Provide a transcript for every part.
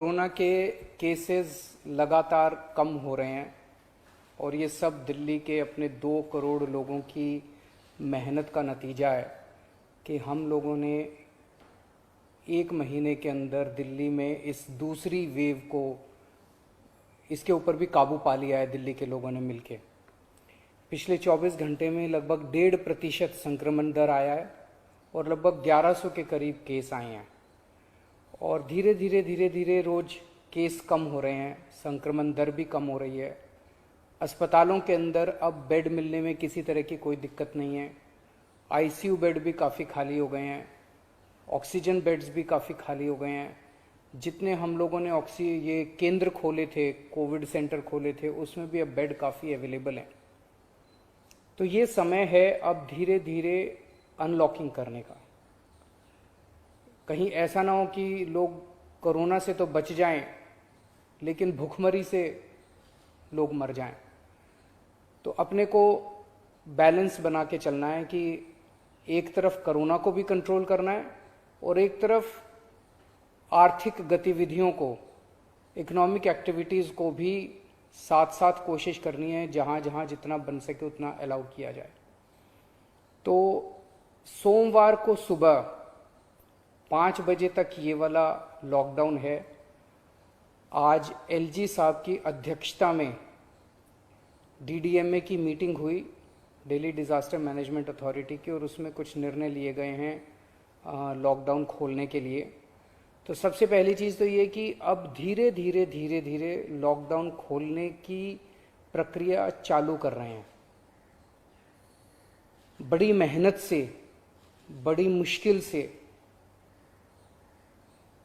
Corona के cases लगातार कम हो रहे हैं और ये सब दिल्ली के अपने 2 करोड़ लोगों की मेहनत का नतीजा है कि हम लोगों ने 1 महीने के अंदर दिल्ली में इस दूसरी वेव को इसके ऊपर भी काबू पा लिया है। दिल्ली के लोगों ने मिलके पिछले 24 घंटे में लगभग 1.5% संक्रमण दर आया है और लगभग 1100 के करीब केस आए हैं और धीरे धीरे रोज केस कम हो रहे हैं, संक्रमण दर भी कम हो रही है। अस्पतालों के अंदर अब बेड मिलने में किसी तरह की कोई दिक्कत नहीं है। आईसीयू बेड भी काफ़ी खाली हो गए हैं, ऑक्सीजन बेड्स भी काफ़ी खाली हो गए हैं। जितने हम लोगों ने ये केंद्र खोले थे, कोविड सेंटर खोले थे, उसमें भी अब बेड काफ़ी अवेलेबल हैं। तो ये समय है अब धीरे धीरे अनलॉकिंग करने का। कहीं ऐसा ना हो कि लोग कोरोना से तो बच जाएं लेकिन भूखमरी से लोग मर जाएं। तो अपने को बैलेंस बना के चलना है कि एक तरफ कोरोना को भी कंट्रोल करना है और एक तरफ आर्थिक गतिविधियों को, इकोनॉमिक एक्टिविटीज़ को भी साथ साथ कोशिश करनी है, जहाँ जहाँ जितना बन सके उतना अलाउ किया जाए। तो सोमवार को सुबह 5 बजे तक ये वाला लॉकडाउन है। आज एलजी साहब की अध्यक्षता में डीडीएमए की मीटिंग हुई, दिल्ली डिज़ास्टर मैनेजमेंट अथॉरिटी की, और उसमें कुछ निर्णय लिए गए हैं लॉकडाउन खोलने के लिए। तो सबसे पहली चीज़ तो ये कि अब धीरे धीरे लॉकडाउन खोलने की प्रक्रिया चालू कर रहे हैं। बड़ी मेहनत से, बड़ी मुश्किल से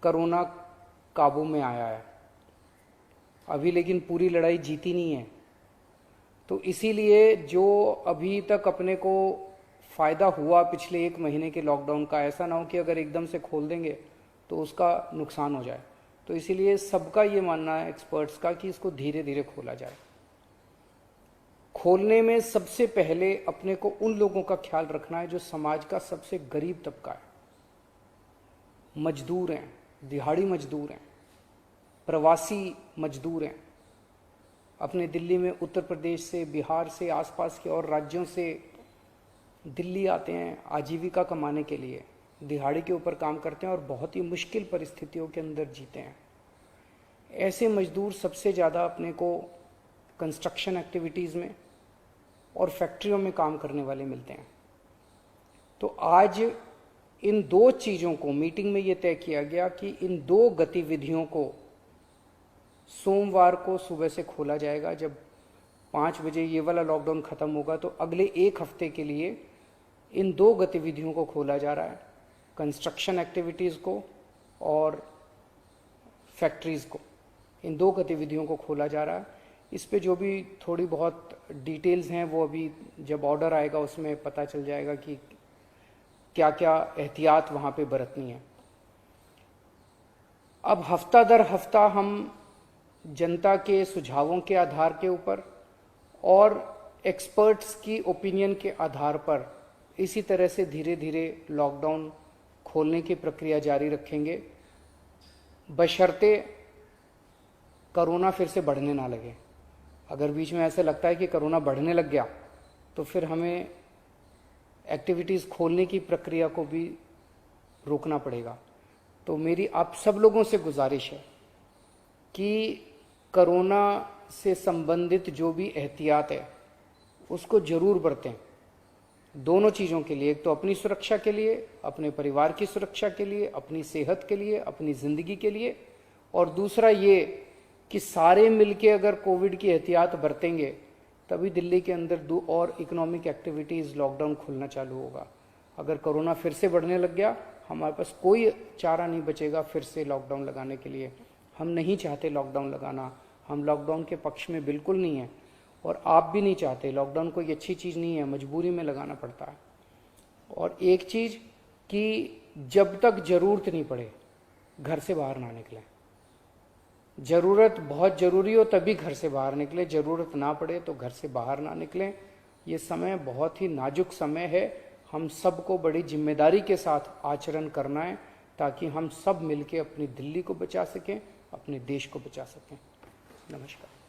कोरोना काबू में आया है अभी, लेकिन पूरी लड़ाई जीती नहीं है। तो इसीलिए जो अभी तक अपने को फ़ायदा हुआ पिछले 1 महीने के लॉकडाउन का, ऐसा ना हो कि अगर एकदम से खोल देंगे तो उसका नुकसान हो जाए। तो इसीलिए सबका ये मानना है, एक्सपर्ट्स का, कि इसको धीरे धीरे खोला जाए। खोलने में सबसे पहले अपने को उन लोगों का ख्याल रखना है जो समाज का सबसे गरीब तबका है। मजदूर हैं, दिहाड़ी मजदूर हैं, प्रवासी मजदूर हैं। अपने दिल्ली में उत्तर प्रदेश से, बिहार से, आसपास के और राज्यों से दिल्ली आते हैं आजीविका कमाने के लिए, दिहाड़ी के ऊपर काम करते हैं और बहुत ही मुश्किल परिस्थितियों के अंदर जीते हैं। ऐसे मजदूर सबसे ज़्यादा अपने को कंस्ट्रक्शन एक्टिविटीज़ में और फैक्ट्रियों में काम करने वाले मिलते हैं। तो आज इन 2 चीज़ों को मीटिंग में ये तय किया गया कि इन 2 गतिविधियों को सोमवार को सुबह से खोला जाएगा। जब 5 बजे ये वाला लॉकडाउन ख़त्म होगा तो अगले 1 हफ्ते के लिए इन 2 गतिविधियों को खोला जा रहा है, कंस्ट्रक्शन एक्टिविटीज़ को और फैक्ट्रीज़ को। इन 2 गतिविधियों को खोला जा रहा है। इस पे जो भी थोड़ी बहुत डिटेल्स हैं वो अभी जब ऑर्डर आएगा उसमें पता चल जाएगा कि क्या क्या एहतियात वहाँ पे बरतनी है। अब हफ्ता दर हफ्ता हम जनता के सुझावों के आधार के ऊपर और एक्सपर्ट्स की ओपिनियन के आधार पर इसी तरह से धीरे धीरे लॉकडाउन खोलने की प्रक्रिया जारी रखेंगे, बशर्ते कोरोना फिर से बढ़ने ना लगे। अगर बीच में ऐसे लगता है कि कोरोना बढ़ने लग गया तो फिर हमें एक्टिविटीज़ खोलने की प्रक्रिया को भी रोकना पड़ेगा। तो मेरी आप सब लोगों से गुजारिश है कि कोरोना से संबंधित जो भी एहतियात है उसको ज़रूर बरतें, दोनों चीज़ों के लिए। एक तो अपनी सुरक्षा के लिए, अपने परिवार की सुरक्षा के लिए, अपनी सेहत के लिए, अपनी ज़िंदगी के लिए, और दूसरा ये कि सारे मिलके अगर कोविड की एहतियात बरतेंगे तभी दिल्ली के अंदर 2 और इकोनॉमिक एक्टिविटीज़ लॉकडाउन खुलना चालू होगा। अगर कोरोना फिर से बढ़ने लग गया, हमारे पास कोई चारा नहीं बचेगा फिर से लॉकडाउन लगाने के लिए। हम नहीं चाहते लॉकडाउन लगाना, हम लॉकडाउन के पक्ष में बिल्कुल नहीं है और आप भी नहीं चाहते। लॉकडाउन कोई अच्छी चीज़ नहीं है, मजबूरी में लगाना पड़ता है। और एक चीज़ कि जब तक ज़रूरत नहीं पड़े घर से बाहर ना निकलें। ज़रूरत बहुत ज़रूरी हो तभी घर से बाहर निकलें, ज़रूरत ना पड़े तो घर से बाहर ना निकलें। ये समय बहुत ही नाजुक समय है, हम सबको बड़ी जिम्मेदारी के साथ आचरण करना है ताकि हम सब मिलके अपनी दिल्ली को बचा सकें, अपने देश को बचा सकें। नमस्कार।